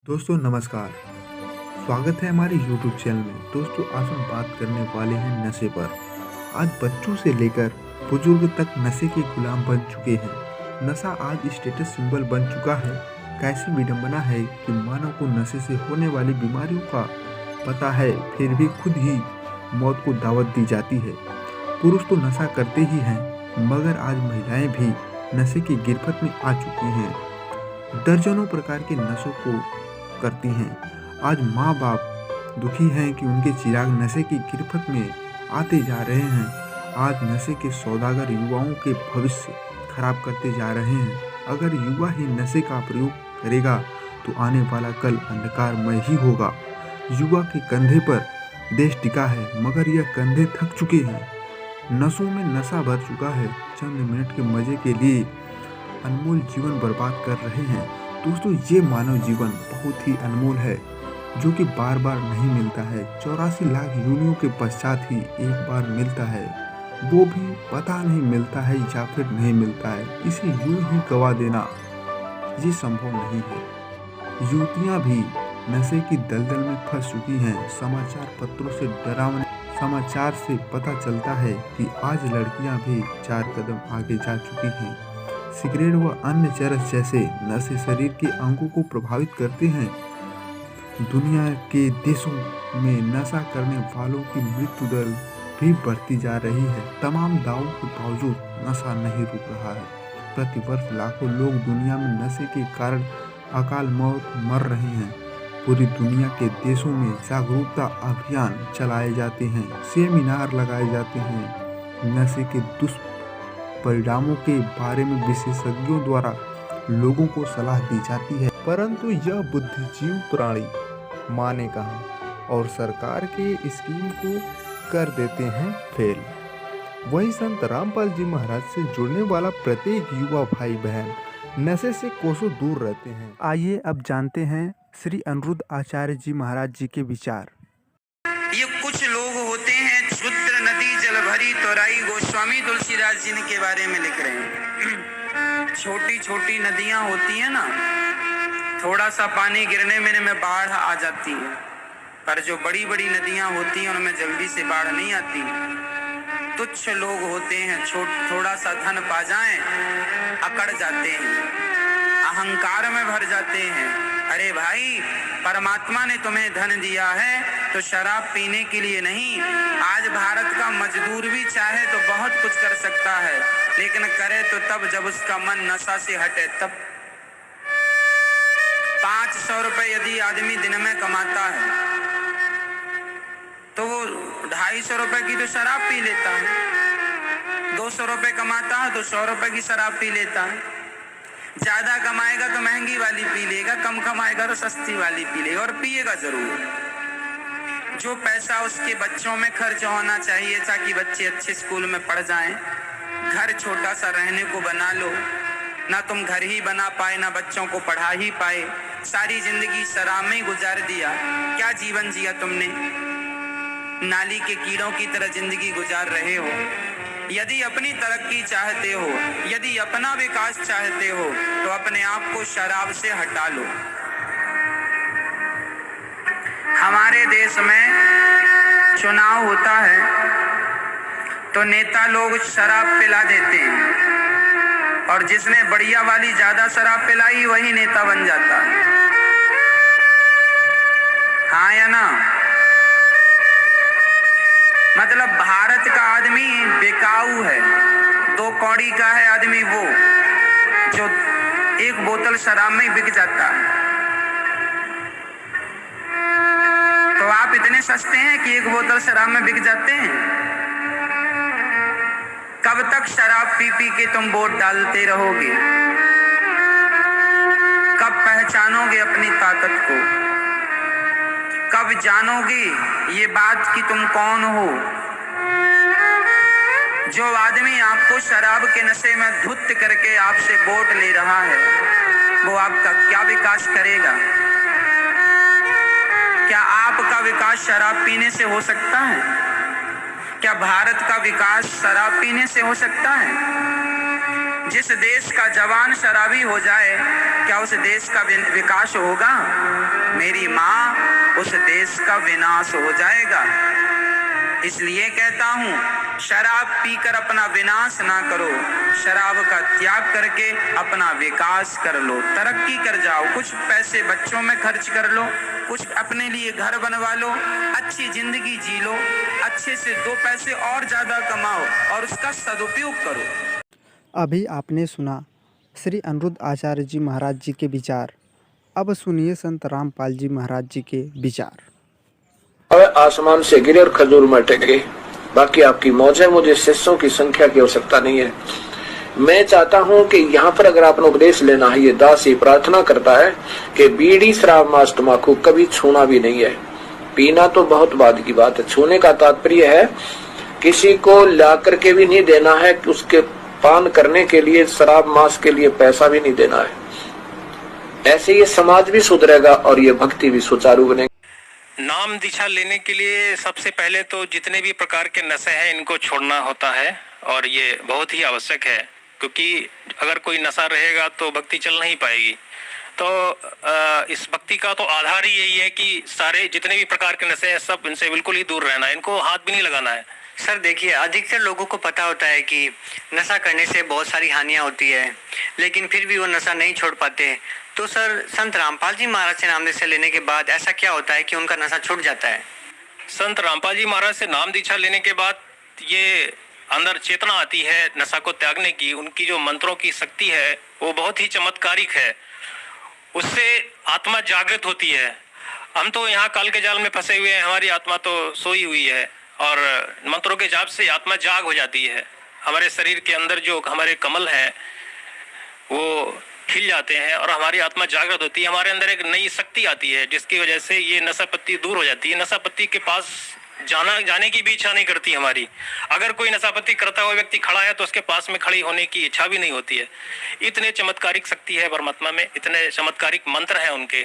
दोस्तों नमस्कार। स्वागत है हमारे YouTube चैनल में। दोस्तों आज हम बात करने वाले हैं नशे पर। आज बच्चों से लेकर बुजुर्ग तक नशे के गुलाम बन चुके हैं। नशा आज स्टेटस सिंबल बन चुका है। कैसी विडंबना है कि मानव को नशे से होने वाली बीमारियों का पता है, फिर भी खुद ही मौत को दावत दी जाती है। पुरुष तो नशा करते ही हैं, मगर आज महिलाएं भी नशे की गिरफ्त में आ चुकी हैं। दर्जनों प्रकार के नशों को करती हैं। आज माँ बाप दुखी हैं कि उनके चिराग नशे की गिरफ्त में आते जा रहे हैं। आज नशे के सौदागर युवाओं के भविष्य खराब करते जा रहे हैं। अगर युवा ही नशे का प्रयोग करेगा तो आने वाला कल अंधकारमय ही होगा। युवा के कंधे पर देश टिका है, मगर यह कंधे थक चुके हैं। नशों में नशा भर चुका है। चंद मिनट के मजे के लिए अनमोल जीवन बर्बाद कर रहे हैं। दोस्तों ये मानव जीवन बहुत ही अनमोल है, जो कि बार बार नहीं मिलता है। 84 लाख योनियों के पश्चात ही एक बार मिलता है, वो भी पता नहीं मिलता है या फिर नहीं मिलता है। इसे यूं ही गवा देना ये संभव नहीं है। युवतियां भी नशे की दलदल में फंस चुकी हैं। समाचार पत्रों से डरावने समाचार से पता चलता है कि आज लड़कियां भी 4 कदम आगे जा चुकी हैं। सिगरेट व अन्य चरस जैसे नशे शरीर के अंगों को प्रभावित करते हैं। दुनिया के देशों में नशा करने वालों की मृत्यु दर भी बढ़ती जा रही है। तमाम दावों के बावजूद नशा नहीं रुक रहा है। प्रतिवर्ष लाखों लोग दुनिया में नशे के कारण अकाल मौत मर रहे हैं। पूरी दुनिया के देशों में जागरूकता अभियान चलाए जाते हैं, सेमिनार लगाए जाते हैं। नशे के दुष्परिणामों के बारे में विशेषज्ञों द्वारा लोगों को सलाह दी जाती है, परंतु यह बुद्धिजीवी प्राणी माने कहाँ और सरकार के स्कीम को कर देते हैं फेल। वही संत रामपाल जी महाराज से जुड़ने वाला प्रत्येक युवा भाई बहन नशे से कोसों दूर रहते हैं। आइए अब जानते हैं श्री अनिरुद्ध आचार्य जी महाराज जी के विचार। ये कुछ लोग होते हैं, क्षुद्र नदी जल भरी तोराई, गोस्वामी तुलसीदास जी ने के बारे में लिख रहे हैं। छोटी छोटी नदियां होती है ना, थोड़ा सा पानी गिरने में बाढ़ आ जाती है, पर जो बड़ी बड़ी नदियां होती हैं उनमें जल्दी से बाढ़ नहीं आती। तुच्छ लोग होते हैं, थोड़ा सा धन पा जाएं अकड़ जाते हैं, अहंकार में भर जाते हैं। अरे भाई, परमात्मा ने तुम्हें धन दिया है तो शराब पीने के लिए नहीं। आज भारत का मजदूर भी चाहे तो बहुत कुछ कर सकता है, लेकिन करे तो तब जब उसका मन नशा से हटे तब। 500 रुपए यदि आदमी दिन में कमाता है तो वो 250 रुपए की तो शराब पी लेता है। 200 रुपए कमाता है तो 100 रुपए की शराब पी लेता है। ज्यादा कमाएगा तो महंगी वाली पी लेगा, कम कमाएगा तो सस्ती वाली पी लेगा, और पिएगा जरूर। जो पैसा उसके बच्चों में खर्च होना चाहिए ताकि बच्चे अच्छे स्कूल में पढ़ जाएं, घर छोटा सा रहने को बना लो। ना तुम घर ही बना पाए, ना बच्चों को पढ़ा ही पाए, सारी जिंदगी शराब में गुजार दिया। क्या जीवन जिया तुमने? नाली के कीड़ों की तरह जिंदगी गुजार रहे हो। यदि अपनी तरक्की चाहते हो, यदि अपना विकास चाहते हो, तो अपने आप को शराब से हटा लो। हमारे देश में चुनाव होता है तो नेता लोग शराब पिला देते हैं, और जिसने बढ़िया वाली ज्यादा शराब पिलाई वही नेता बन जाता है। हाँ या ना? मतलब भारत का आदमी बेकाऊ है। 2 कौड़ी का है आदमी वो जो 1 बोतल शराब में बिक जाता है। तो आप इतने सस्ते हैं कि 1 बोतल शराब में बिक जाते हैं। कब तक शराब पी पी के तुम वोट डालते रहोगे? कब पहचानोगे अपनी ताकत को? कब जानोगे ये बात कि तुम कौन हो? जो आदमी आपको शराब के नशे में धुत करके आपसे वोट ले रहा है, वो आपका क्या विकास करेगा? क्या आपका विकास शराब पीने से हो सकता है? क्या भारत का विकास शराब पीने से हो सकता है? जिस देश का जवान शराबी हो जाए, क्या उस देश का विकास होगा? उस देश का विनाश हो जाएगा। इसलिए कहता हूं, शराब पीकर अपना विनाश ना करो, शराब का त्याग करके अपना विकास कर लो, तरक्की कर जाओ। कुछ पैसे बच्चों में खर्च कर लो, कुछ अपने लिए घर बनवा लो, अच्छी जिंदगी जी लो, अच्छे से 2 पैसे और ज्यादा कमाओ और उसका सदुपयोग करो। अभी आपने सुना श्री अनिरुद्ध आचार्य जी महाराज जी के विचार। अब सुनिए संत रामपाल जी महाराज जी के विचार। आसमान से गिरे और खजूर में टेके, बाकी आपकी मौज है। मुझे शिष्यों की संख्या की आवश्यकता नहीं है। मैं चाहता हूं कि यहाँ पर अगर आपने उपदेश लेना है, ये दास ही प्रार्थना करता है कि बीड़ी शराब मांस तम्बाकू कभी छूना भी नहीं है। पीना तो बहुत बाद की बात है। छूने का तात्पर्य है किसी को ला करके भी नहीं देना है, उसके पान करने के लिए शराब मांस के लिए पैसा भी नहीं देना है। ऐसे ये समाज भी सुधरेगा और ये भक्ति भी सुचारू बनेगी। नाम दीक्षा लेने के लिए सबसे पहले तो जितने भी प्रकार के नशे हैं इनको छोड़ना होता है, और ये बहुत ही आवश्यक है, क्योंकि अगर कोई नशा रहेगा तो भक्ति चल नहीं पाएगी। तो इस भक्ति का तो आधार ही यही है कि सारे जितने भी प्रकार के नशे हैं सब इनसे बिल्कुल ही दूर रहना है, इनको हाथ भी नहीं लगाना है। सर देखिए, अधिकतर लोगों को पता होता है कि नशा करने से बहुत सारी हानियां होती है, लेकिन फिर भी वो नशा नहीं छोड़ पाते। तो सर, संत रामपाल जी महाराज से नाम दीक्षा लेने के बाद ऐसा क्या होता है कि उनका नशा छूट जाता है? संत रामपाल जी महाराज से नाम दीक्षा लेने के बाद ये अंदर चेतना आती है नशा को त्यागने की। उनकी जो मंत्रों की शक्ति है वो बहुत ही चमत्कारिक है, उससे आत्मा जागृत होती है। हम तो यहाँ काल के जाल में फंसे हुए हैं, हमारी आत्मा तो सोई हुई है, और मंत्रों के जाप से आत्मा जाग हो जाती है। हमारे शरीर के अंदर जो हमारे कमल हैं वो खिल जाते हैं और हमारी आत्मा जागृत होती है। हमारे अंदर एक नई शक्ति आती है जिसकी वजह से ये नशापत्ती दूर हो जाती है। नशापत्ती के पास जाने की भी इच्छा नहीं करती हमारी। अगर कोई नशापत्ती करता हुआ व्यक्ति खड़ा है तो उसके पास में खड़ी होने की इच्छा भी नहीं होती है। इतने चमत्कारिक शक्ति है परमात्मा में, इतने चमत्कारिक मंत्र हैं उनके।